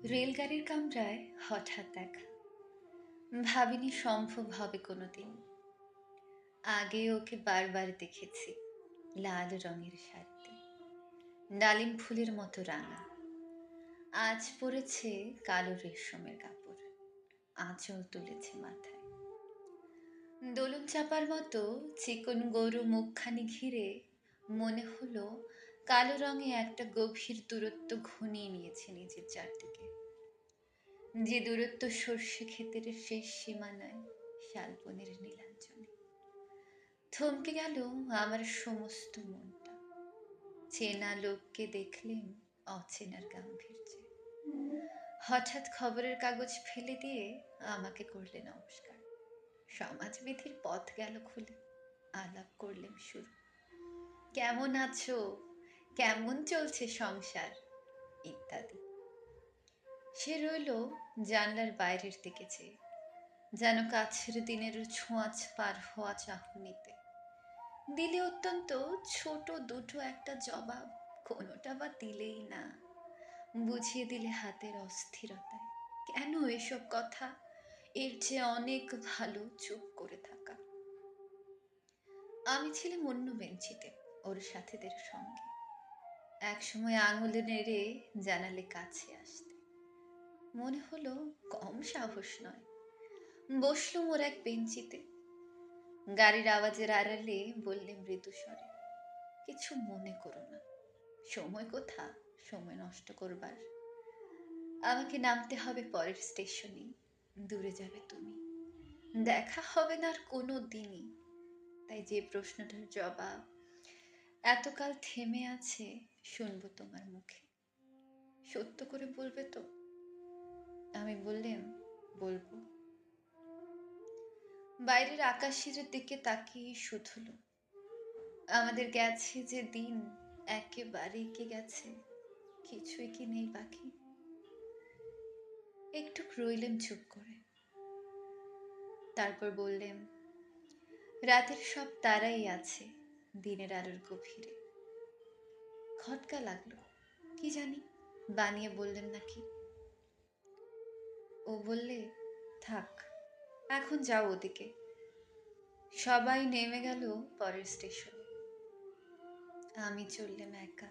রেলগাড়ির কামরায় হঠাৎ দেখা, ভাবিনি সম্ভব হবে কোনোদিন। আগে ওকে বারবার দেখেছি, লাল রঙের শাড়িতে, ডালিম ফুলের মতো রাঙা। আজ পরেছে কালো রেশমের কাপড়, আঁচল তুলেছে মাথায়। দোলন চাপার মতো চিকন গরু মুখখানি ঘিরে মনে হলো কালো রঙে একটা গভীর দূরত্ব ঘনিয়ে নিয়েছে নিজের চারদিকে। যে দূরত্ব সর্ষে ক্ষেতের শেষ সীমানায় শালবনের নীলাঞ্জনে। থমকে গেল আমার সমস্ত মনটা। চেনা লোককে দেখলেন অচেনার গাম্ভীর্যে। হঠাৎ খবরের কাগজ ফেলে দিয়ে আমাকে করলে নমস্কার। সমাজবিধির পথ গেল খুলে, আলাপ করলেন শুরু। কেমন আছো, কেমন চলছে সংসার, ইত্যাদি। সে রইল জানলার বাইরের দিকে চেয়ে, যেন কাছের দিনের ছোঁয়াচ পার হওয়া চাহনিতে। দিলে অত্যন্ত ছোট দুটো একটা জবাব, কোনোটা বা দিলেই না। বুঝিয়ে দিলে হাতের অস্থিরতায়, কেন এসব কথা, এর চেয়ে অনেক ভালো চুপ করে থাকা। আমি ছিলাম অন্য বেঞ্চিতে ওর সাথীদের সঙ্গে। একসময় আঙুলে নেড়ে জানালে কাছে আসতে, মনে হলো কম সাহস নয়। বসলুম ওর এক বেঞ্চিতে। গাড়ির আওয়াজের আড়ালে বললে মৃদু স্বরে, কিছু মনে করো না, সময় কোথা সময় নষ্ট করবার। আমাকে নামতে হবে পরের স্টেশনে, দূরে যাবে তুমি, দেখা হবে না আর কোনো দিনই। তাই যে প্রশ্নটার জবাব এতকাল থেমে আছে, শুনবো তোমার মুখে। সত্য করে বলবে তো? আমি বললাম, বলবো। বাইরের আকাশের দিকে তাকিয়ে শুধুলো, আমাদের গেছে যে দিন, একেবারেই কি গেছে, কিছুই কি নেই বাকি। একটু রইলেন চুপ করে, তারপর বললেন, রাতের সব তারাই আছে দিনের আলোর গভীরে। খটকা লাগলো, কি জানি বানিয়ে বললেন নাকি। ও বললে, থাক, এখন যাও ওদিকে। সবাই নেমে গেল পরের স্টেশনে। আমি চললাম একা।